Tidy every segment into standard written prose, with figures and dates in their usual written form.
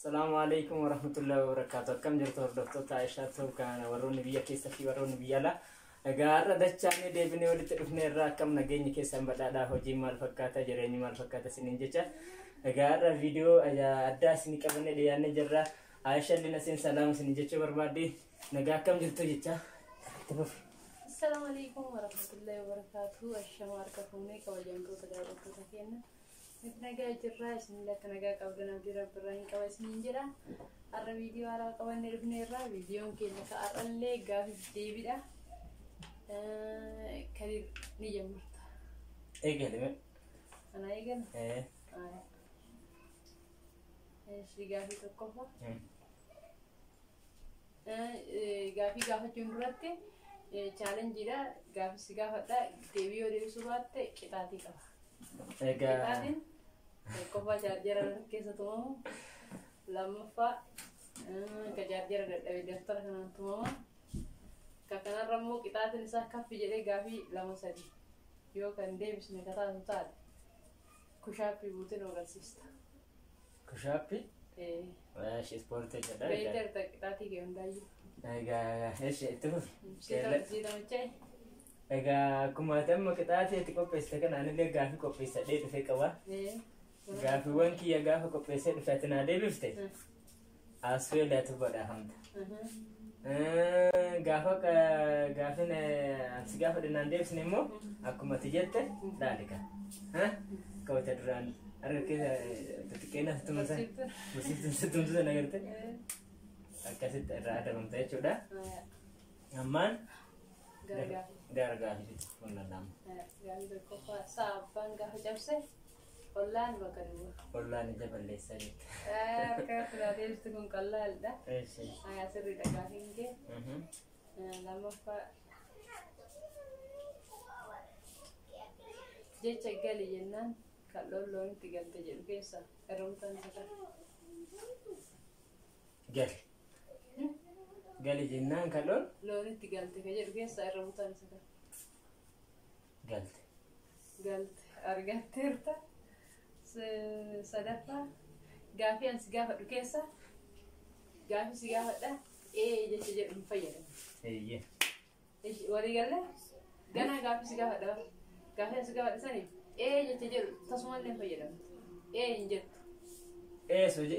السلام عليكم ورحمة الله وبركاته. كم جرت وردت تعيشات وكان وروني بيا كيس في وروني بيا لا أجار دچاني دبني ولت رفني راكم نجيني كيس أم بدأ هوجي مال فكاتا جريني مال فكاتا سنينجتا أجار فيديو أجا أدا سني كبرنا ديانة جرا عايشة لنا سين سلام سنينجتا بربادي نجا كم جرت جتا. السلام عليكم ورحمة الله وبركاته. الشمار كفوني كوجنتو تجاربتو تكينا. نتناقا جرا اسم الله تناقا قبلنا بدير براين كواسمين جرا. أرى فيديو على قوانين ربنا الرا فيديو كنا كأرى اللي قاف ديفيدا. كرير نيجي مرتا. إيه كلمة؟ أنا إيجن. إيه. إيش قافي تكوفا؟ قافي جنراتي. challenge jira gaaf siga fada deebiyo deebisu baatte qixaati qaba. Qixaatiin qofa jaarjara keessa tumamu lammaffaa ka jaarjara dadhabee daftara kanaan tumama ka kanarra immoo qixaatiin isaa kaffi jedhee gaafii lama sadi yoo kan deebisne kataatu taate kushaappii buutee nu agarsiista. Kushaappii? Waashi ispoortii jedha. Beeyterta qixaatii kee hundaayyuu. إيش تقول؟ زيادة متشاي. كم تم قطعتي تكون بيستكن أنا اللي قافي كوبيسة ديت في كوا. قافي وانكي يا قافي كوبيسة فتنا دي بفتي. أسوي لا تبغى حمد. قافي أنت قافي دنا ديف سنيمو. أكو ما تجت دالك. ها؟ كوا تدران. أركي تتكينا ستمزه. ستمزه نعرته. Akkasit irraa adamamta jechuudha. Ammaan gargaafi kun lallaamu. Gaafi tokko saabbaan gaafa cabse ollaan bakka du'a. Ollaan ija balleessaa jechuudha. Akka fudhatee jirtu kun qal'aadha. Ayaa sirriidha gaafiin kee. Lammaffaa jecha gali jennaan kalloon loonitti galte jedhu keessa hir'umtaan isaa. Gali. Gali jennaan kalloon loonitti galte ka jedhu keessa hir'umtaan isaa. Galte. Galte argatteerta. Sadaffaa gaafii ansi gaafadhu keessa gaafii si gaafadha jecha jedhu hin fayyadamu. Eeyyee. Walii galle ganaa gaafii si gaafadha gaafii ansi gaafadha saniif jecha jedhu tasumallee hin fayyadamu. Hin jettu.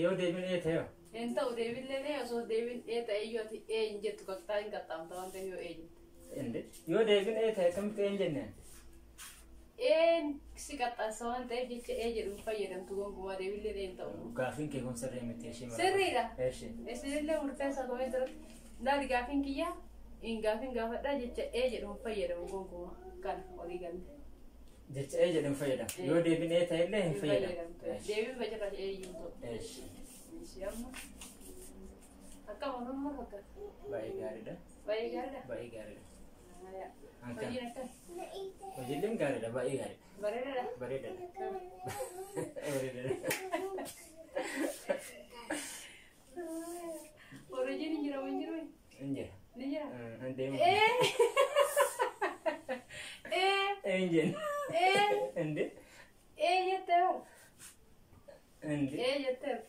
Yoo deebiin ta'eeyo. En ta'u deebiillee osoo deebiin ta'e yoo hin jettu qaqxaa hin qaxxaamta waan ta'eef yoo jettu. Yoo deebiin ta'e kamitti hin jennaan? Si qaxxaasa waan ta'eef jecha jedhu hin fayyadamtu gonkumaa deebiillee hin ta'u. Gaafiin kee kun sirrii miti ishee mara. Sirriidha. Isinillee murteessaa ta'ee jiru. Daali gaafiin kiyyaa gaafiin gaafadhaa jecha jedhu hin fayyadamu gonkumaa kana walii galle. Jecha jedhu hin fayyadamu. Yoo deebiin ta'ellee hin fayyadamu. Deebiin bajirra hin ta'u. Siapa? Akak mau nomor apa? Baik garida. Baik garida. Baik garida. Ya. Angkat. Bagi nak? Bagi lim garida. Baik garida. Barida. Barida. Barida. Orang jadi jero menjero. Enjer. Enjer. Ande. Enjer. Ande. Ya tahu. Ande. Ya tahu.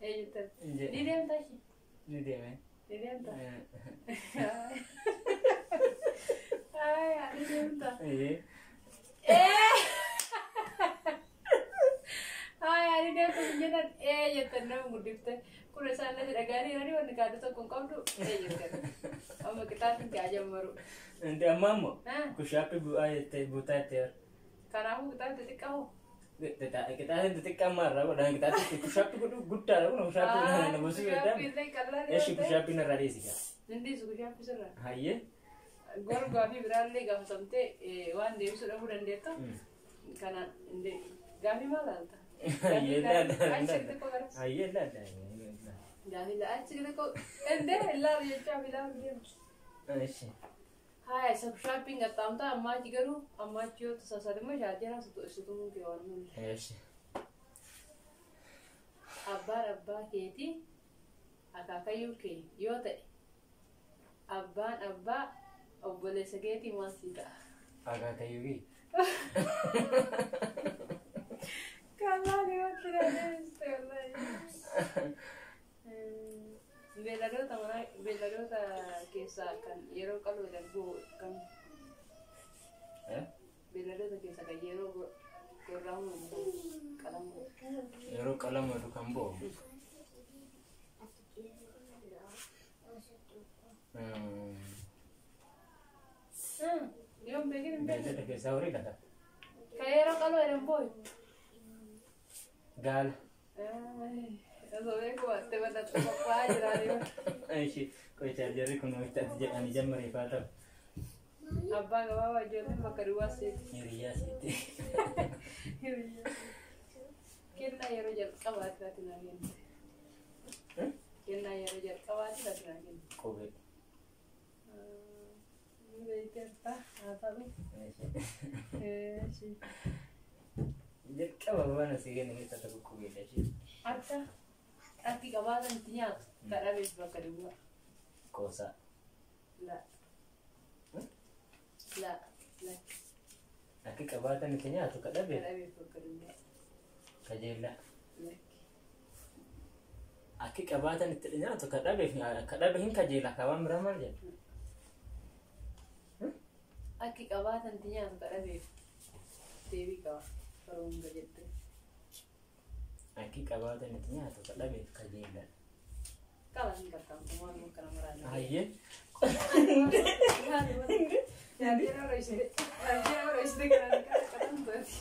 Yeter. Di dia entah sih. Di dia kan? Di dia entah. Di dia entah. Iya. Di dia penjenan yeter nama mudif teh. Kuda sana tidak gani hari warna kado tu kau tu yeter. Amma kita tinggal aja baru. Nanti amamu. Kusiapa buta ter. Karena aku kita titik kau. Kita ada detik kamar, dan kita tuh kusapi kudu gudar, kusapi na musuh kita. Kusapi na rari sih kan. Nanti kusapi serah. Haye. Gor gafi beralih gaf samte wan dewi sudah bulan dia tuh. Karena gafi malah tak. Haye lah. Haye lah. Gafi lah aja kita kok. Lah ya cabi lah dia. Aisyah. Hai, shopping nggak tahu tak amma juga lu, amma cuy tuh sasar mah jadi lah satu mungkin orang. Yes. Abba keti, akak kayu ke, yo teh. Abba, boleh segeti masih tak. Akak kayu ke. Kalau dia tidak ada istilah. darbu kam. Beelladoota keessa kan yeroo gorraamu qalamu. Yeroo qalama kan bo'u. Yoom beekin hin beekin. Beellada keessaa horii dhaka. Kan yeroo qaloo jedhan boo'i. Gaala. Osoo beeku waattee bal'attee qophaa'aa jiraanii. Ishee qo'ichaa jirri kun itti jedhanii jammareeffaa ta'u. Abbaan gabaabaa ijoolleen bakka duwwaa seeti. Hiriyaa seeti. Kennaa yeroo jalqabaati laati naa kennu. Kennaa yeroo jalqabaati laati naa kennu. Qubee. Beektaa haa ta'u. Jalqaba waan asii kennu keessa tokko qubeedha ishee. Akki qabaatan itti nyaatu kadhabeef bakka duwwaa. Qoosaa. La. Akki qabaatan itti nyaatu kadhabeef. Kadhabeef bakka duwwaa. Kajeellaa. Akki qabaatan itti nyaatu kadhabe hin kajeella kabaan biraa maal jedhu. Akki qabaatan itti nyaatu kadhabeef deebii qaba. Baroomga jettee. Akki qabaatan itti nyaatu kadhabeef kajeella. Qaban hin qaqqabu waan kana maraala. Hayyee. Yaadira roisite kana kadhan tooti.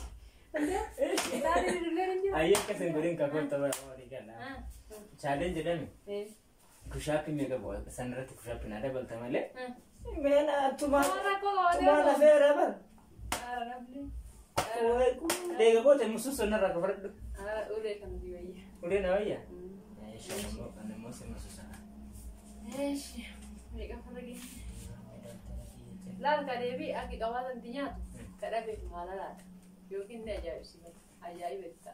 Hayyee akkasiin godhin kakoota walii gala. Challenge jedhame. Kushaappi meeqa bu'a sanirratti kushaappi naa dabalta malee. Meena tumaa lafeera bar. Leega goote musuus sonnarraa kafadhu. Ulee kan dibayya. Ulee na wayya. Anammoo si musuusa. Meeqa faragee. Laal kadeebii akki qabaatan itti nyaatu kadhabeef maalalaadha. Yookiin ni ajaa'ibsiifata. Ajaa'ibetta.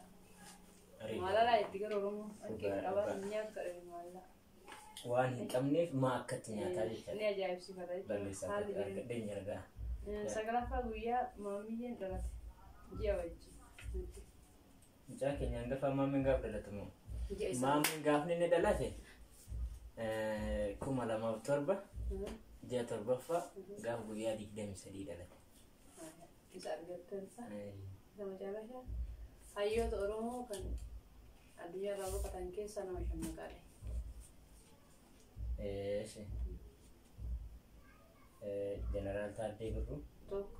Maalalaa itti gara Oromoo akki qabaatan nyaatu kadhabeef maalalaa. Waan hin qabneef maa akkatti nyaataa jecha. Ni ajaa'ibsiifata jechuudha. Balleessaa argadheen argaa. Sagalaffaa guyyaa maamiyyeen dhalate. Ji'a wajjin. Mucaa keenya hangafa maamiin gaaf dhalatu moo? Maamiin gaafni inni dhalate 2007 ji'a torbaffaa gaaf guyyaa 23 dhalate. Isa argatteessa. Isa macaalashaa. Hayyoota Oromoo kan addunyaa irraa boqotan keessaa nama shan maqaale. Jeneraal Taaddee Birruu. Tokko.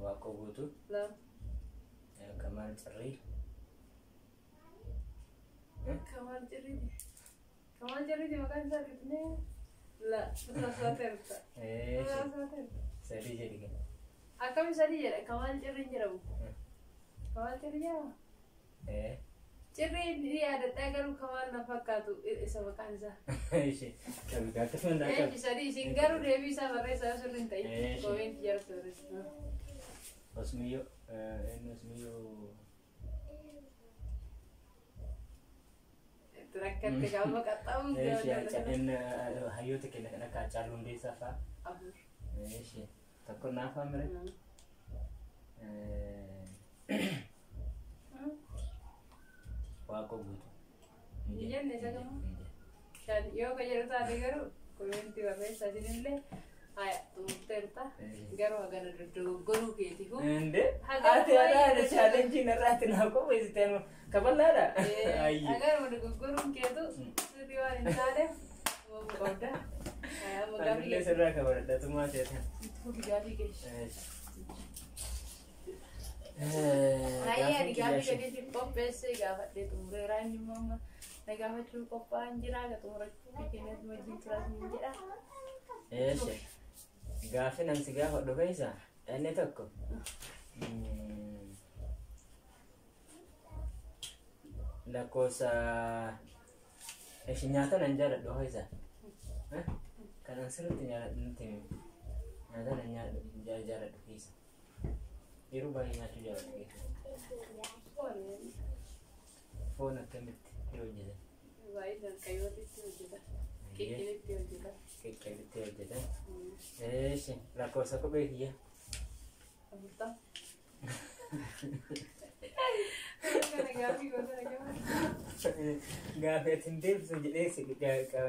Waaqoo Guutuu. Lama. Kamaal Cirrii. Kamaal Cirriiti maqaan isaa argitnee. La. Saasateerta. Sadii jedhi kenna. Akkami sadii jedha Kamaal Cirriin jedhamu. Kamaal Cirrii jedhama. Cirriin ni yaadadhaa garuu Kamaal na fakkaatu isa maqaan isaa. Sadii isin garuu deebii isaa barreessaa sirrii hin ta'in. Koomenti jara sirrii. Osmiyyoo. Osmiyyoo. Rakkatte gaafa qaxxaamu. Hayyoota keenya kan akka Haacaaluu Hundeessaa fa'a. Afur. Tokko naaf hamire. Waaqoo Guutuu. Jenne isa gamoo. Yoo ka jedhu taate garuu koomenti barreessaa isinillee haya xumurteerta garuu hagana dogoggoruu keetifu. Ati adaadha chaalenjiin irraatti naa qopheessiteen kaballaadha. Agaruma dogoggoruun keetu sirrii waan hin taaneef wabu qabda. Anillee sirraa kabadhatumaa seetan. Gaafii keessa. Hayyee ati gaafii gadiitiin qopheessee gaafadhee xumureeraa inni immoo amma na gaafachuu qophaa'an jira ga xumurachuu fi keenyatti wajjin turaas ni jedha. Gaafii namsi gaafadhu keessa inni tokko. Lakkoofsa nyaata nan jaaladhu keessa. Kanan sirriitti nyaata nan jaaladhu keessa. Yeroo baay'ee nyaachuu jaaladhu keessa. Foon akkamitti hojjetan? Baay'inaan qayyootitti hojjetan. Qiqqilitti hojjetan. Qiqqilitti hojjetan. Lakkoofsa kophee kiyya. Kana gaafii gosa Gaafa ittiin deebisu jedhee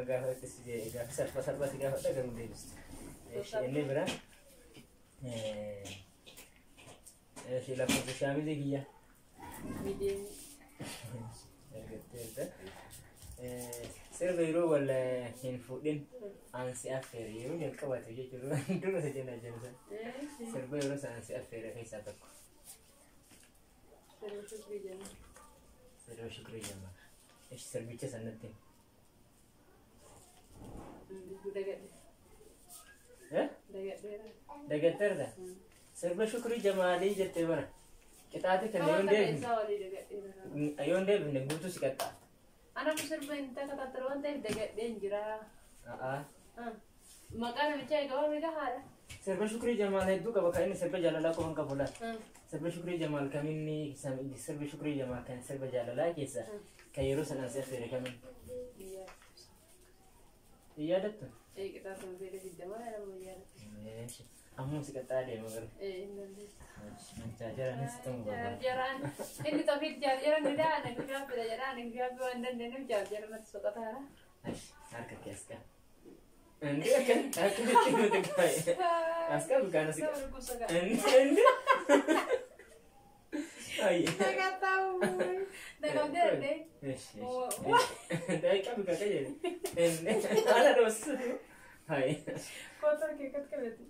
gaafa itti gaafa salphaa si gaafa dhagahu deebistu. Inni bira si lakkoofsa shaamizii kiyya. Miidiyeen. Sirba yeroo wal hin fuudhin ansi affeere yeroo jalqabate jechuudha. Dura jenna jenna. Sirba yeroo ansi affeere keessaa tokko. Sirba shukrii jama. Ishi sirbicha sanatti. Dagatteerta. Sirba shukrii jamaalii jettee bara. Qixaate kan yoon deebifne guutuu si qaxxaa. Anak sirba inta kata teruan teh dagadeen jira. Maqaan namicha egaa meeqa haadha? Sirba shukrii jamaal hedduu qaba kan inni sirba jaalalaa qofa qabu laata. Sirba shukrii jamaal kaminni sirba shukrii jamaal kan sirba jaalalaa keessa kan yeroo sanaan si affeere kamin. Yaadattu? Qixaate beela digdamaa jedhamu yaadatu. Ammoo si qaxxaa deema garuu. Jaajaraanis ta'uu qaba. Jaajaraan inni tafiit jaajaraan ni dhaa nagi gaaffidha jedhaa nagi gaaffii waan dandeenyeef jaajaramatti soqataara. Harka kee as qabu. Indi akkamitti nuti gaa'e? As qabu kaan as qabu. Indi. Naga tahu. Naga derde. Dari qabu kakak jadi. Indi. Ala dosu. Hai. Kotor ke kat kabeti.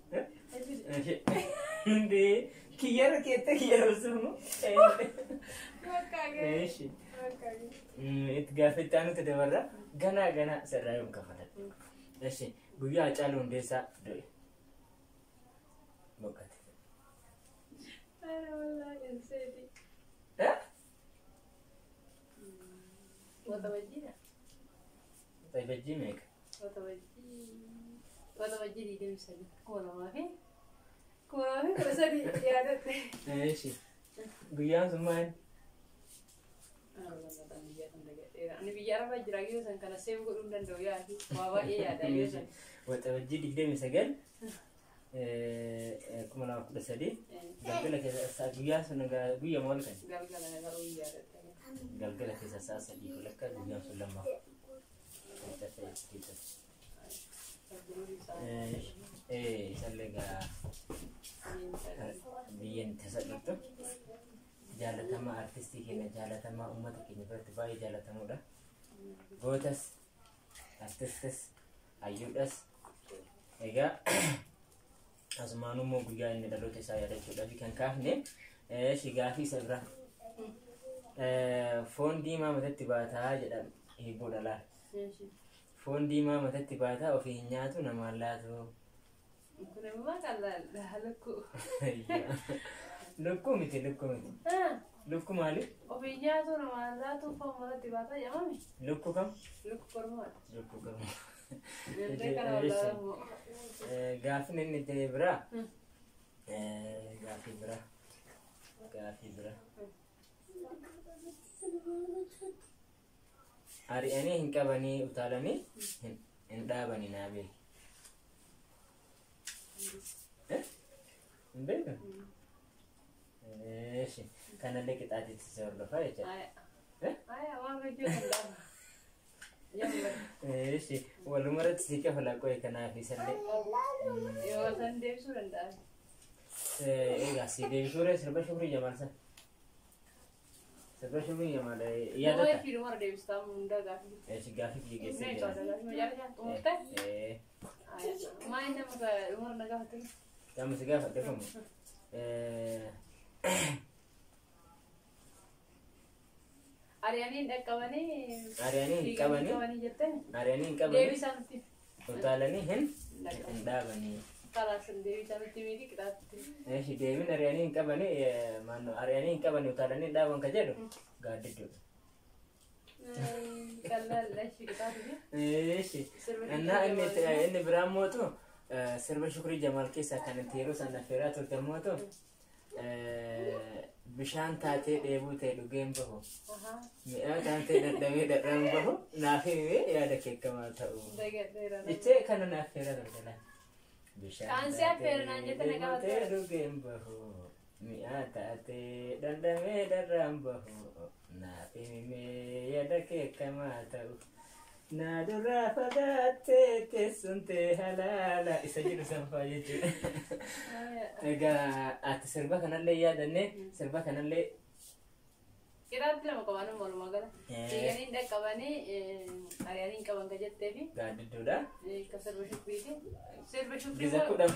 Indi. Kiyara kita kiyara semua. Makage. Eeshi. Itti gaafettaanu ta'e warra gana sarara yung kafalat. Eeshi. Guyyaa Hacaaluu Hundeessaa du'e. Boqote. Ara wallahi insedi. Wata wajjira. Wata wajjii meeqa? Wata wajjii diidamii sadii. Koonamaa fi kudha sadii yaadatte. Eeshi. Guyyaan sun maali? Ani biyya arabaa jira yoo san kana seefu godhuu danda'u yaadu waa baay'ee yaada yoo san. Wata wajjii 29 2013 galgala keessa guyyaa sun guyyaa maal kan? Galgala garuu yaadatte. Galgala keessa sa'a 3 lakka guyyaan sun lammaa. Isallee biyyan tasadhutti jaalatamaa artistii keenya jaalatamaa uummata keenya biratti baay'ee jaalatamuudha. Gootas artistis hayyuudhas egaa asumaan immoo guyyaa inni dhaloota isaa yaadachuudhaaf kan kaafne shigaafii isa bira foon diimaa matatti baataa jedhama hiibbuudha laal. Foon diimaa matatti baataa ofii hin nyaatu namaan laatu. Kun immoo kan lukku. Lukku miti. Lukku maali? Ofii nyaatu namaan laatu foon matatti baataa jedhamami. Lukku kam? Lukku kormaadha. Lukku kam? Gaafin inni ta'e biraa. Gaafii biraa. Ari'anii hin qabanii utaalanii hin dhaabanii naa beeku. Hin beekan? Kanallee qixaatiitti isa hordofaa jechuudha. Waan hojii kan dhaaba. Walumarratti si kafala qo'e kanaaf isallee. Yoo san deebisuu danda'a. Egaa si deebisuure sirba shukrii jamaalsa. Sirba shukrii jamaala yaadata. Yoo fiiru mara deebistaa hunda gaafii. Gaafii biyya keessa Ibnee to'ata gaafii majaalisa xumurte. Maa inni amma umar na gaafate. Gaafa si gaafadhe famu. Ariyaaniin dhaqqabanii. Ariyaaniin qabanii jettee. Ariyaaniin qabanii. Deebisaa nutti. Utaalanii hin dhaabanii. Kalaas deebisaa nutti miti qixaatti. Deebiin ariyaaniin qabanii ariyaaniin qabanii utaalanii dhaaban ka jedhu gaaddidduudha. Qallallashi qixaatti. Innaa inni biraan mootu sirba shukrii jamaal keessaa kan itti yeroo sana affeeraa turte mootu bishaan taatee dheebuu ta'e dhugeen bahu. Mi'aa taatee dadhabee dadhaban bahu naaf himee yaada keekamaa ta'u. Ichee kana naaf affeeraa turte laa. Bishaan taatee dhugeen bahu mi'aataate dandamee darraan bahu naaf himee yaada kee kamaa ta'u naa duraa fagaattee teessuun ta'e halaala isa jedhu sanfaa jechuudha. Egaa ati sirba kanallee yaadanne sirba kanallee Kiraatti lama qaban walumaa gala. Siiganii dhaqqabanii ari'anii qaban ka jetteefi. Gaaddidduudha. Ka sirba shubbiiti. Sirba shubbii. Giza kudhan.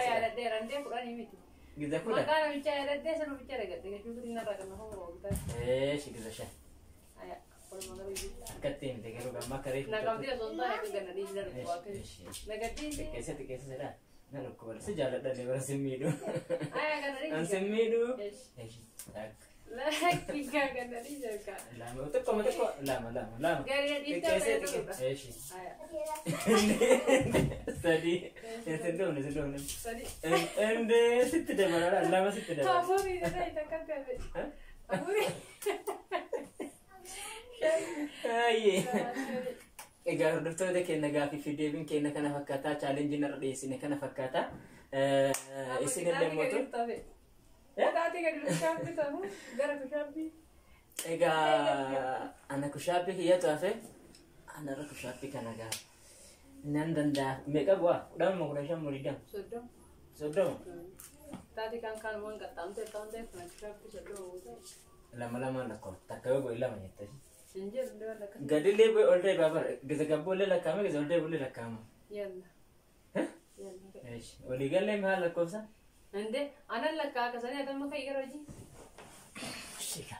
Yaadadhee randee kudhanii miti. Giza kudhan. Maqaa namicha yaadadhee sirba bicha dhagadhe ka shubbii narraa kan nama ho'u. Giza shan. Walumaa gala iyyuu. Akkatti himte garuu gammaa karee. Naqamtee osoo hin taane akka gannadhiisi darbu akka. Nagadhiisi. Xiqqeessa jedhaa. Na dhukkuba si jaaladha bara simmiidhu. Gannadhiisi. An simmiidhu. Takka. Laki gannadhiisi akka. Lama. Gaarii dhiisi. Sadi. Sindoomne. Ende sitti dabalala lama sitti dabalala. Afurii dha takka gabe. Afurii. Egaa hordoftoota keenya gaaffii fi deebiin keenya kana fakkaataa chaalenjiin irra dhiyeessine kana fakkaataa isin illee mootu. Egaa ana kushaabbii kiyyatu hafe ana irra kushaabbii kana gaa nan danda'a meeqa bu'aa 10 soddoma. Taati kan waan qaxxaamte taa'uun ta'e kan kushaabbii soddoma. Lama lakkoo takka yoo go'i lama jettee. Sinjir dua lakka. Gadillee bu'ee ol ta'e baabara gaza gabboollee lakkaa'ame gaza ol ta'e bullee lakkaa'ama. Yalla. Waliigallee maal lakkoofsa? Ande anan lakkaa akkasanii atamma kan yeroo hojii. Shika.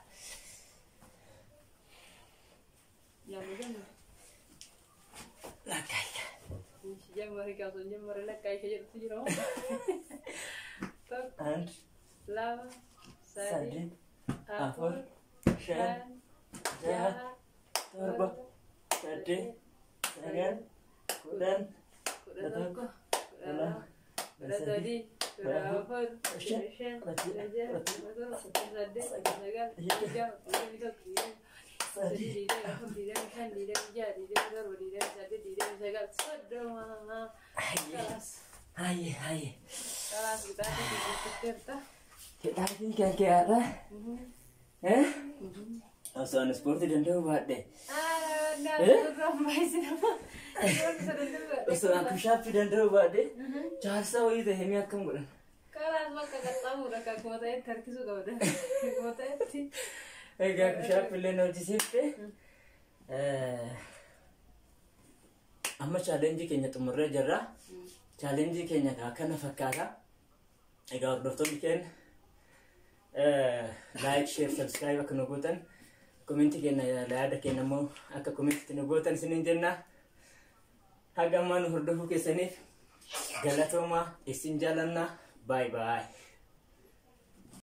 Yalla. Lakkaa'ika. Jammari kaasuun jammari lakkaa'ika jedhutu jira. And lama, saddeet, afur, shan, jaha, torba, saddeet, sagal, kudhan, kudha tokko, kudha lama, kudha sadii, kudha afur, kudha shan, kudha jaha, kudha torba, kudha saddeet, kudha sagal, kudha jaha, kudha tokko, sadii, digdami afur, digdami shan, digdami jaha, digdami torba, digdami saddeet, digdami sagal, soddoma. Haye. Kalas kita dikit-dikit. Kita kan kira. Osoo ispoortii danda'u baadhee. Osoo akkashaappii danda'u baadhee jaarsa wayii ta'ee mi akkam godhan. Kalas bakka qaxxaamudha akka akkuma ta'etti harkisuu qabda. Akkuma ta'etti. Egaa akkashaappii illee na hojjisiifte. Amma chaalenjii keenya xumurree jirra. Chaalenjii keenya kana fakkaata. Egaa hordoftoonni keenya like, share, subscribe akka nu gootan. Komentii keenya yaada keenya immoo akka komentiitti nu gootan isiniin jenna. Haga ammaa nu hordofuu keessaniif galatoomaa isin jaalannaa. Bye bye.